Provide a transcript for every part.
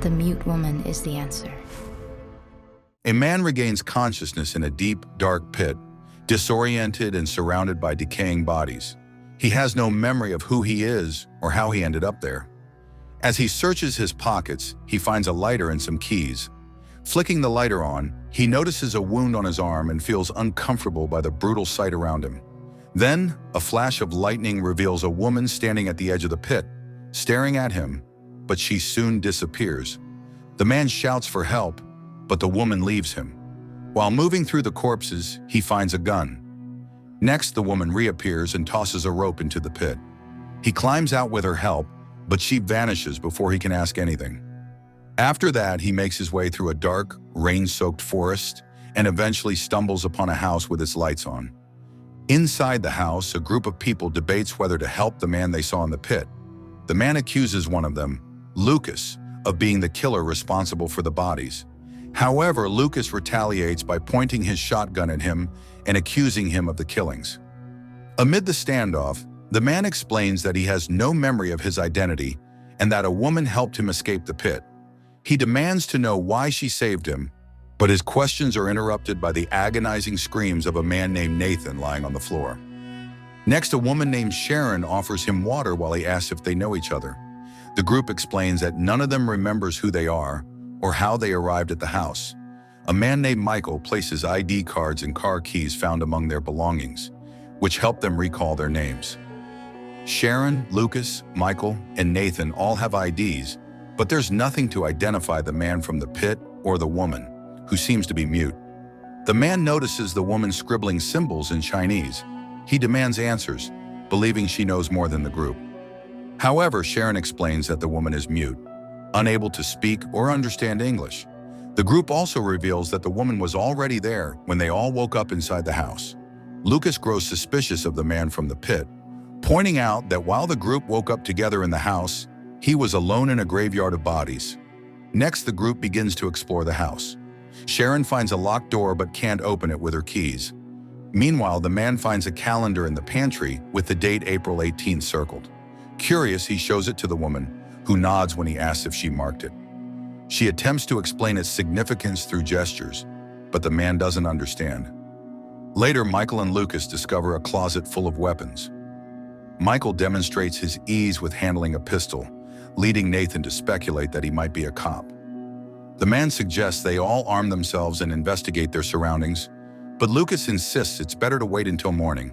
The mute woman is the answer. A man regains consciousness in a deep, dark pit, disoriented and surrounded by decaying bodies. He has no memory of who he is or how he ended up there. As he searches his pockets, he finds a lighter and some keys. Flicking the lighter on, he notices a wound on his arm and feels uncomfortable by the brutal sight around him. Then, a flash of lightning reveals a woman standing at the edge of the pit, staring at him, but she soon disappears. The man shouts for help, but the woman leaves him. While moving through the corpses, he finds a gun. Next, the woman reappears and tosses a rope into the pit. He climbs out with her help, but she vanishes before he can ask anything. After that, he makes his way through a dark, rain-soaked forest and eventually stumbles upon a house with its lights on. Inside the house, a group of people debates whether to help the man they saw in the pit. The man accuses one of them, Lukas, of being the killer responsible for the bodies. However, Lukas retaliates by pointing his shotgun at him and accusing him of the killings. Amid the standoff, the man explains that he has no memory of his identity and that a woman helped him escape the pit. He demands to know why she saved him, but his questions are interrupted by the agonizing screams of a man named Nathan lying on the floor. Next, a woman named Sharon offers him water while he asks if they know each other. The group explains that none of them remembers who they are or how they arrived at the house. A man named Michael places ID cards and car keys found among their belongings, which help them recall their names. Sharon, Lukas, Michael, and Nathan all have IDs, but there's nothing to identify the man from the pit or the woman, who seems to be mute. The man notices the woman scribbling symbols in Chinese. He demands answers, believing she knows more than the group. However, Sharon explains that the woman is mute, unable to speak or understand English. The group also reveals that the woman was already there when they all woke up inside the house. Lukas grows suspicious of the man from the pit, pointing out that while the group woke up together in the house, he was alone in a graveyard of bodies. Next, the group begins to explore the house. Sharon finds a locked door but can't open it with her keys. Meanwhile, the man finds a calendar in the pantry with the date April 18th circled. Curious, he shows it to the woman, who nods when he asks if she marked it. She attempts to explain its significance through gestures, but the man doesn't understand. Later, Michael and Lukas discover a closet full of weapons. Michael demonstrates his ease with handling a pistol, leading Nathan to speculate that he might be a cop. The man suggests they all arm themselves and investigate their surroundings, but Lukas insists it's better to wait until morning.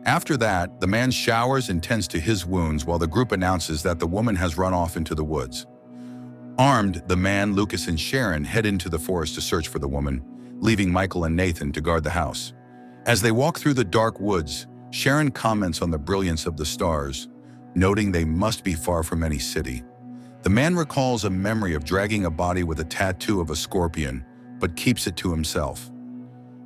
After that, the man showers and tends to his wounds while the group announces that the woman has run off into the woods. Armed, the man, Lukas, and Sharon head into the forest to search for the woman, leaving Michael and Nathan to guard the house. As they walk through the dark woods, Sharon comments on the brilliance of the stars, noting they must be far from any city. The man recalls a memory of dragging a body with a tattoo of a scorpion, but keeps it to himself.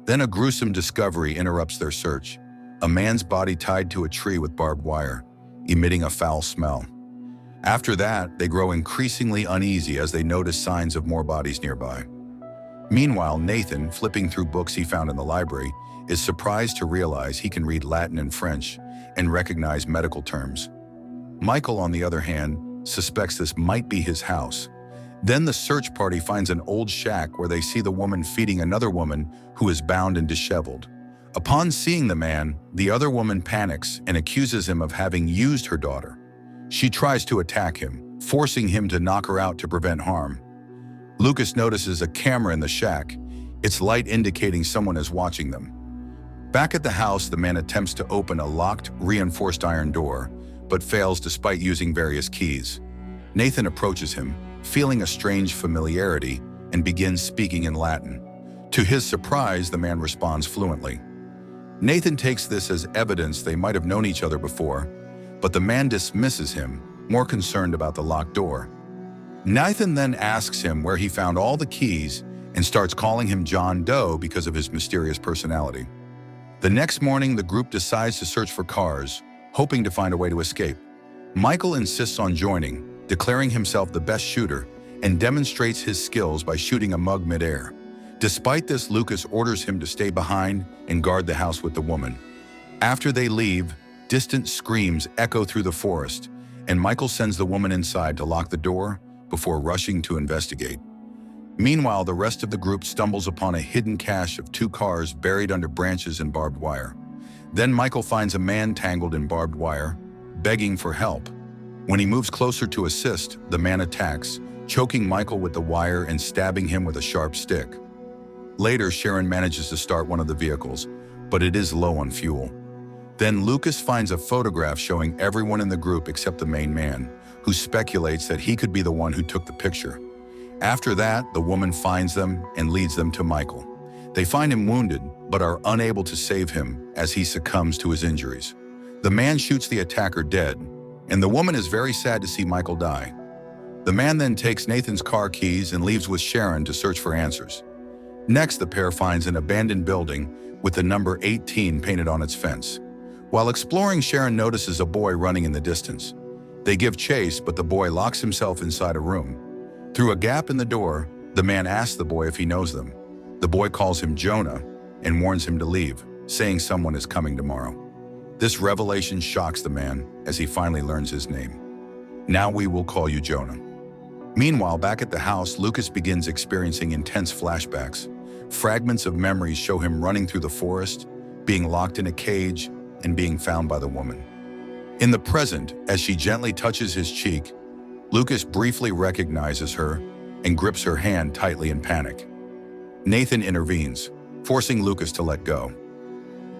Then a gruesome discovery interrupts their search: a man's body tied to a tree with barbed wire, emitting a foul smell. After that, they grow increasingly uneasy as they notice signs of more bodies nearby. Meanwhile, Nathan, flipping through books he found in the library, is surprised to realize he can read Latin and French and recognize medical terms. Michael, on the other hand, suspects this might be his house. Then the search party finds an old shack where they see the woman feeding another woman who is bound and disheveled. Upon seeing the man, the other woman panics and accuses him of having used her daughter. She tries to attack him, forcing him to knock her out to prevent harm. Lukas notices a camera in the shack, its light indicating someone is watching them. Back at the house, the man attempts to open a locked, reinforced iron door, but fails despite using various keys. Nathan approaches him, feeling a strange familiarity, and begins speaking in Latin. To his surprise, the man responds fluently. Nathan takes this as evidence they might have known each other before, but the man dismisses him, more concerned about the locked door. Nathan then asks him where he found all the keys and starts calling him John Doe because of his mysterious personality. The next morning, the group decides to search for cars, hoping to find a way to escape. Michael insists on joining, declaring himself the best shooter, and demonstrates his skills by shooting a mug midair. Despite this, Lukas orders him to stay behind and guard the house with the woman. After they leave, distant screams echo through the forest, and Michael sends the woman inside to lock the door, before rushing to investigate. Meanwhile, the rest of the group stumbles upon a hidden cache of 2 cars buried under branches and barbed wire. Then Michael finds a man tangled in barbed wire, begging for help. When he moves closer to assist, the man attacks, choking Michael with the wire and stabbing him with a sharp stick. Later, Sharon manages to start one of the vehicles, but it is low on fuel. Then Lukas finds a photograph showing everyone in the group except the main man, who speculates that he could be the one who took the picture. After that, the woman finds them and leads them to Michael. They find him wounded, but are unable to save him as he succumbs to his injuries. The man shoots the attacker dead, and the woman is very sad to see Michael die. The man then takes Nathan's car keys and leaves with Sharon to search for answers. Next, the pair finds an abandoned building with the number 18 painted on its fence. While exploring, Sharon notices a boy running in the distance. They give chase, but the boy locks himself inside a room. Through a gap in the door, the man asks the boy if he knows them. The boy calls him Jonah and warns him to leave, saying someone is coming tomorrow. This revelation shocks the man as he finally learns his name. "Now we will call you Jonah." Meanwhile, back at the house, Lukas begins experiencing intense flashbacks. Fragments of memories show him running through the forest, being locked in a cage, and being found by the woman. In the present, as she gently touches his cheek, Lukas briefly recognizes her and grips her hand tightly in panic. Nathan intervenes, forcing Lukas to let go.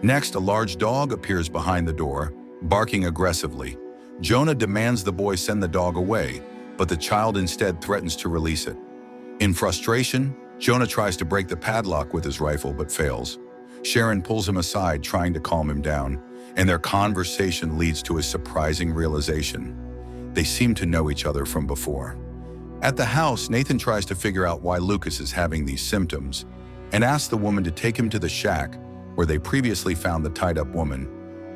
Next, a large dog appears behind the door, barking aggressively. Jonah demands the boy send the dog away, but the child instead threatens to release it. In frustration, Jonah tries to break the padlock with his rifle but fails. Sharon pulls him aside, trying to calm him down, and their conversation leads to a surprising realization. They seem to know each other from before. At the house, Nathan tries to figure out why Lukas is having these symptoms and asks the woman to take him to the shack where they previously found the tied-up woman,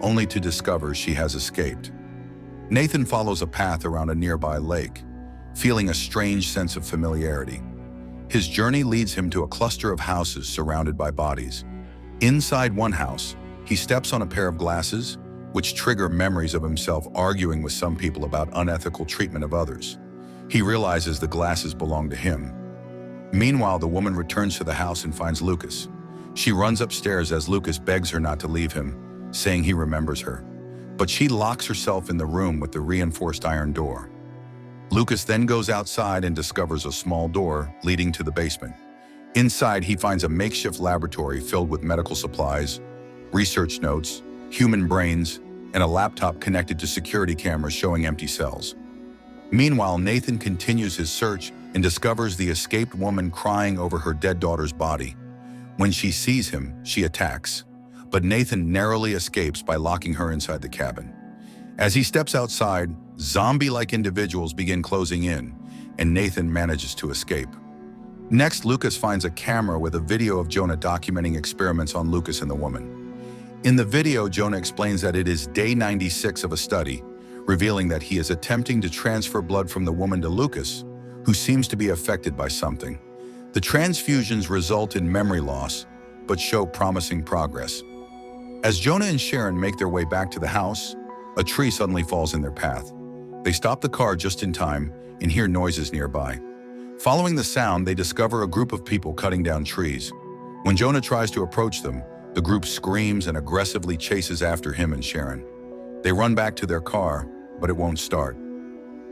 only to discover she has escaped. Nathan follows a path around a nearby lake, feeling a strange sense of familiarity. His journey leads him to a cluster of houses surrounded by bodies. Inside one house, he steps on a pair of glasses, which trigger memories of himself arguing with some people about unethical treatment of others. He realizes the glasses belong to him. Meanwhile, the woman returns to the house and finds Lukas. She runs upstairs as Lukas begs her not to leave him, saying he remembers her. But she locks herself in the room with the reinforced iron door. Lukas then goes outside and discovers a small door leading to the basement. Inside, he finds a makeshift laboratory filled with medical supplies, research notes, human brains, and a laptop connected to security cameras showing empty cells. Meanwhile, Nathan continues his search and discovers the escaped woman crying over her dead daughter's body. When she sees him, she attacks, but Nathan narrowly escapes by locking her inside the cabin. As he steps outside, zombie-like individuals begin closing in, and Nathan manages to escape. Next, Lukas finds a camera with a video of Jonah documenting experiments on Lukas and the woman. In the video, Jonah explains that it is day 96 of a study, revealing that he is attempting to transfer blood from the woman to Lukas, who seems to be affected by something. The transfusions result in memory loss, but show promising progress. As Jonah and Sharon make their way back to the house, a tree suddenly falls in their path. They stop the car just in time and hear noises nearby. Following the sound, they discover a group of people cutting down trees. When Jonah tries to approach them, the group screams and aggressively chases after him and Sharon. They run back to their car, but it won't start.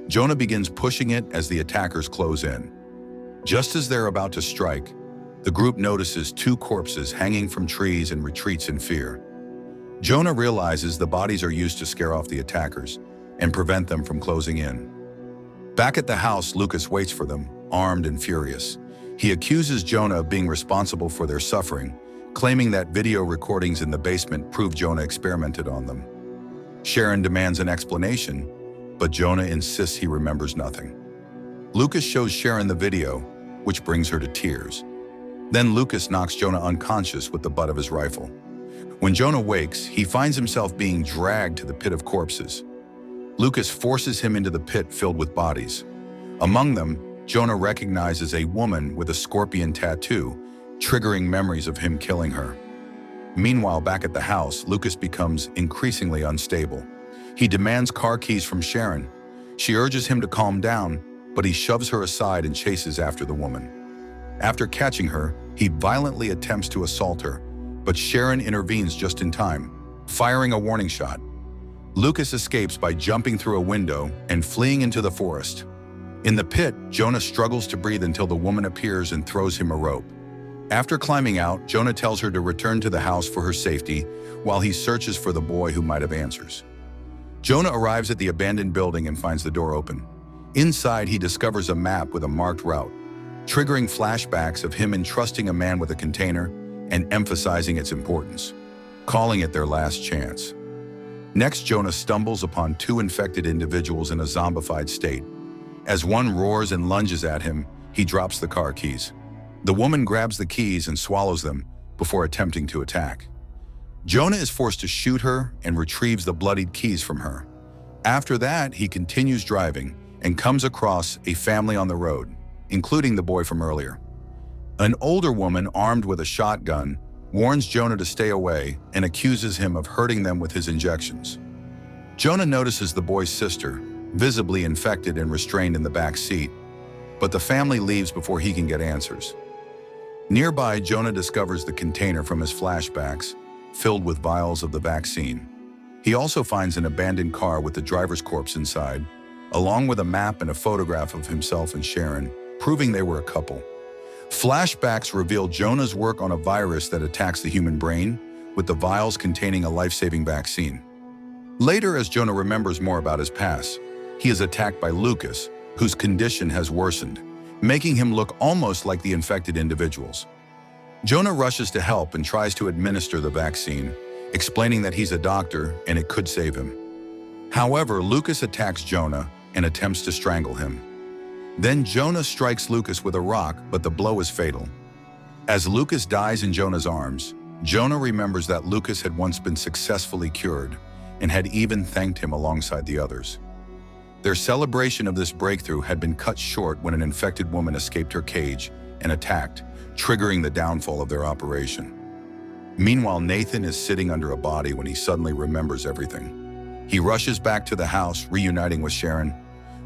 Jonah begins pushing it as the attackers close in. Just as they're about to strike, the group notices 2 corpses hanging from trees and retreats in fear. Jonah realizes the bodies are used to scare off the attackers and prevent them from closing in. Back at the house, Lukas waits for them, armed and furious. He accuses Jonah of being responsible for their suffering, claiming that video recordings in the basement prove Jonah experimented on them. Sharon demands an explanation, but Jonah insists he remembers nothing. Lukas shows Sharon the video, which brings her to tears. Then Lukas knocks Jonah unconscious with the butt of his rifle. When Jonah wakes, he finds himself being dragged to the pit of corpses. Lukas forces him into the pit filled with bodies. Among them, Jonah recognizes a woman with a scorpion tattoo, triggering memories of him killing her. Meanwhile, back at the house, Lukas becomes increasingly unstable. He demands car keys from Sharon. She urges him to calm down, but he shoves her aside and chases after the woman. After catching her, he violently attempts to assault her, but Sharon intervenes just in time, firing a warning shot. Lukas escapes by jumping through a window and fleeing into the forest. In the pit, Jonah struggles to breathe until the woman appears and throws him a rope. After climbing out, Jonah tells her to return to the house for her safety while he searches for the boy who might have answers. Jonah arrives at the abandoned building and finds the door open. Inside, he discovers a map with a marked route, triggering flashbacks of him entrusting a man with a container and emphasizing its importance, calling it their last chance. Next, Jonah stumbles upon two infected individuals in a zombified state. As one roars and lunges at him, he drops the car keys. The woman grabs the keys and swallows them before attempting to attack. Jonah is forced to shoot her and retrieves the bloodied keys from her. After that, he continues driving and comes across a family on the road, including the boy from earlier. An older woman armed with a shotgun warns Jonah to stay away and accuses him of hurting them with his injections. Jonah notices the boy's sister, visibly infected and restrained in the back seat, but the family leaves before he can get answers. Nearby, Jonah discovers the container from his flashbacks, filled with vials of the vaccine. He also finds an abandoned car with the driver's corpse inside, along with a map and a photograph of himself and Sharon, proving they were a couple. Flashbacks reveal Jonah's work on a virus that attacks the human brain, with the vials containing a life-saving vaccine. Later, as Jonah remembers more about his past, he is attacked by Lukas, whose condition has worsened, making him look almost like the infected individuals. Jonah rushes to help and tries to administer the vaccine, explaining that he's a doctor and it could save him. However, Lukas attacks Jonah and attempts to strangle him. Then Jonah strikes Lukas with a rock, but the blow is fatal. As Lukas dies in Jonah's arms, Jonah remembers that Lukas had once been successfully cured and had even thanked him alongside the others. Their celebration of this breakthrough had been cut short when an infected woman escaped her cage and attacked, triggering the downfall of their operation. Meanwhile, Nathan is sitting under a body when he suddenly remembers everything. He rushes back to the house, reuniting with Sharon,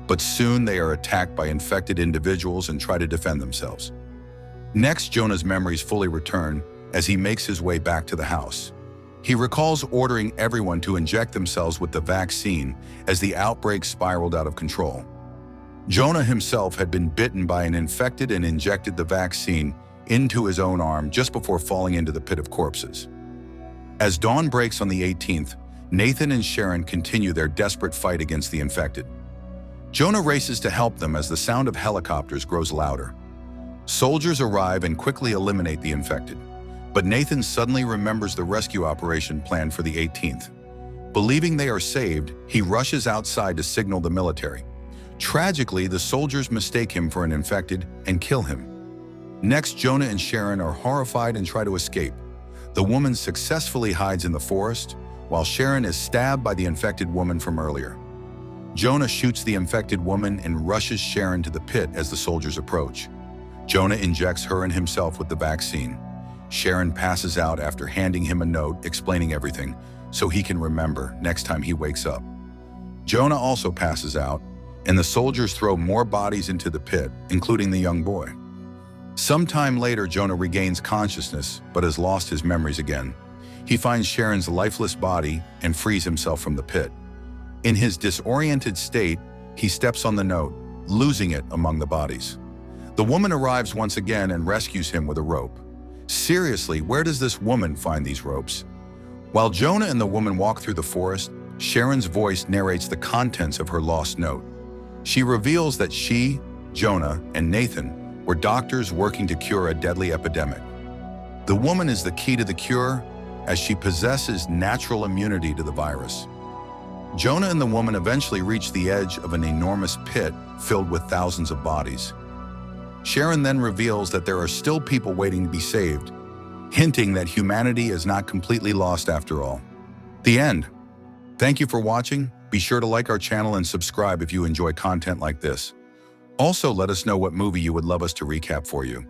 but soon they are attacked by infected individuals and try to defend themselves. Next, Jonah's memories fully return as he makes his way back to the house. He recalls ordering everyone to inject themselves with the vaccine as the outbreak spiraled out of control. Jonah himself had been bitten by an infected and injected the vaccine into his own arm just before falling into the pit of corpses. As dawn breaks on the 18th, Nathan and Sharon continue their desperate fight against the infected. Jonah races to help them as the sound of helicopters grows louder. Soldiers arrive and quickly eliminate the infected, but Nathan suddenly remembers the rescue operation planned for the 18th. Believing they are saved, he rushes outside to signal the military. Tragically, the soldiers mistake him for an infected and kill him. Next, Jonah and Sharon are horrified and try to escape. The woman successfully hides in the forest, while Sharon is stabbed by the infected woman from earlier. Jonah shoots the infected woman and rushes Sharon to the pit as the soldiers approach. Jonah injects her and himself with the vaccine. Sharon passes out after handing him a note explaining everything, so he can remember next time he wakes up. Jonah also passes out, and the soldiers throw more bodies into the pit, including the young boy. Sometime later, Jonah regains consciousness, but has lost his memories again. He finds Sharon's lifeless body and frees himself from the pit. In his disoriented state, he steps on the note, losing it among the bodies. The woman arrives once again and rescues him with a rope. Seriously, where does this woman find these ropes? While Jonah and the woman walk through the forest, Sharon's voice narrates the contents of her lost note. She reveals that she, Jonah, and Nathan were doctors working to cure a deadly epidemic. The woman is the key to the cure, as she possesses natural immunity to the virus. Jonah and the woman eventually reach the edge of an enormous pit filled with thousands of bodies. Sharon then reveals that there are still people waiting to be saved, hinting that humanity is not completely lost after all. The end. Thank you for watching. Be sure to like our channel and subscribe if you enjoy content like this. Also, let us know what movie you would love us to recap for you.